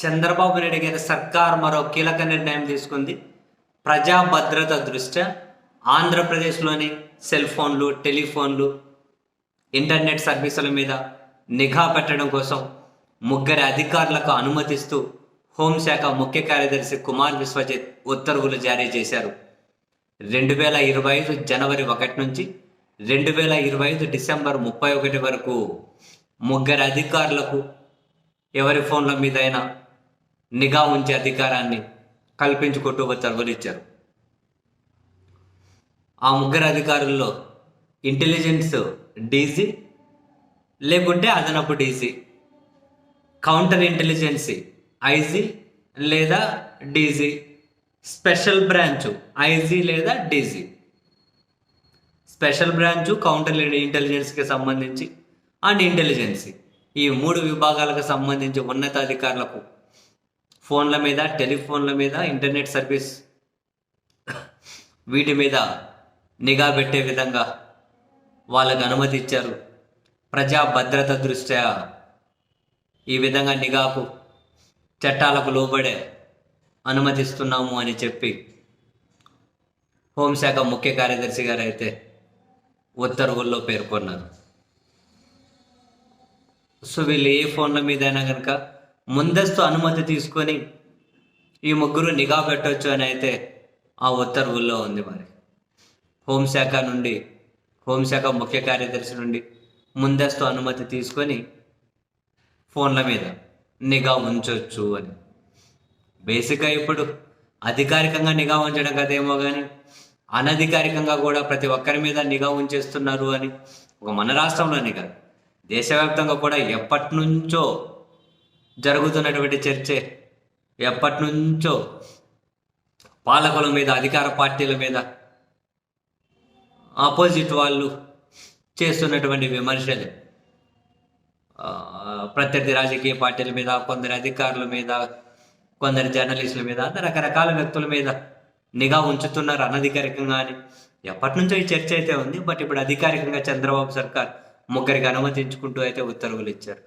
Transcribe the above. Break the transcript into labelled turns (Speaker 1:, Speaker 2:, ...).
Speaker 1: చంద్రబాబు నాయుడు గారి సర్కార్ మరో కీలక నిర్ణయం తీసుకుంది. ప్రజా భద్రత దృష్ట్యా ఆంధ్రప్రదేశ్లోని సెల్ ఫోన్లు, టెలిఫోన్లు, ఇంటర్నెట్ సర్వీసుల మీద నిఘా పెట్టడం కోసం ముగ్గురి అధికారులకు అనుమతిస్తూ హోంశాఖ ముఖ్య కార్యదర్శి కుమార్ విశ్వజిత్ ఉత్తర్వులు జారీ చేశారు. 2025 జనవరి 1 నుంచి 2025 డిసెంబర్ 31 వరకు ముగ్గురు అధికారులకు ఎవరి ఫోన్ల మీదైనా నిఘా ఉంచే అధికారాన్ని కల్పించుకుంటూ ఉత్తర్వులు ఇచ్చారు. ఆ ముగ్గురు అధికారుల్లో ఇంటెలిజెన్స్ డీజీ, లేకుంటే అదనపు డీజీ, కౌంటర్ ఇంటెలిజెన్సీ ఐజీ లేదా డీజీ, స్పెషల్ బ్రాంచ్ ఐజీ లేదా డీజీ. స్పెషల్ బ్రాంచ్ కౌంటర్ ఇంటెలిజెన్స్కి సంబంధించి అండ్ ఇంటెలిజెన్సీ, ఈ 3 విభాగాలకు సంబంధించి ఉన్నతాధికారులకు ఫోన్ల మీద, టెలిఫోన్ల మీద, ఇంటర్నెట్ సర్వీస్ వీటి మీద నిఘా పెట్టే విధంగా వాళ్ళకు అనుమతి ఇచ్చారు. ప్రజా భద్రత దృష్ట్యా ఈ విధంగా నిఘాకు చట్టాలకు లోబడే అనుమతిస్తున్నాము అని చెప్పి హోంశాఖ ముఖ్య కార్యదర్శి గారు అయితే ఉత్తర్వుల్లో పేర్కొన్నారు. సో వీళ్ళు ఏ ఫోన్ల మీదైనా కనుక ముందస్తు అనుమతి తీసుకొని ఈ ముగ్గురు నిఘా పెట్టవచ్చు అని అయితే ఆ ఉత్తర్వుల్లో ఉంది. మరి హోంశాఖ ముఖ్య కార్యదర్శి నుండి ముందస్తు అనుమతి తీసుకొని ఫోన్ల మీద నిఘా ఉంచవచ్చు అని. బేసిక్గా ఇప్పుడు అధికారికంగా నిఘా ఉంచడం కదేమో కానీ అనధికారికంగా కూడా ప్రతి ఒక్కరి మీద నిఘా ఉంచేస్తున్నారు అని ఒక మన రాష్ట్రంలోనే కాదు, దేశవ్యాప్తంగా కూడా ఎప్పటి నుంచో జరుగుతున్నటువంటి చర్చే. ఎప్పటి నుంచో పాలకుల మీద, అధికార పార్టీల మీద ఆపోజిట్ వాళ్ళు చేస్తున్నటువంటి విమర్శలు, ప్రత్యర్థి రాజకీయ పార్టీల మీద, కొందరు అధికారుల మీద, కొందరు జర్నలిస్టుల మీద, రకరకాల వ్యక్తుల మీద నిఘా ఉంచుతున్నారు అనధికారికంగా అని ఎప్పటి నుంచో ఈ చర్చ అయితే ఉంది. బట్ ఇప్పుడు అధికారికంగా చంద్రబాబు సర్కార్ ముగ్గురికి అనుమతించుకుంటూ అయితే ఉత్తర్వులు ఇచ్చారు.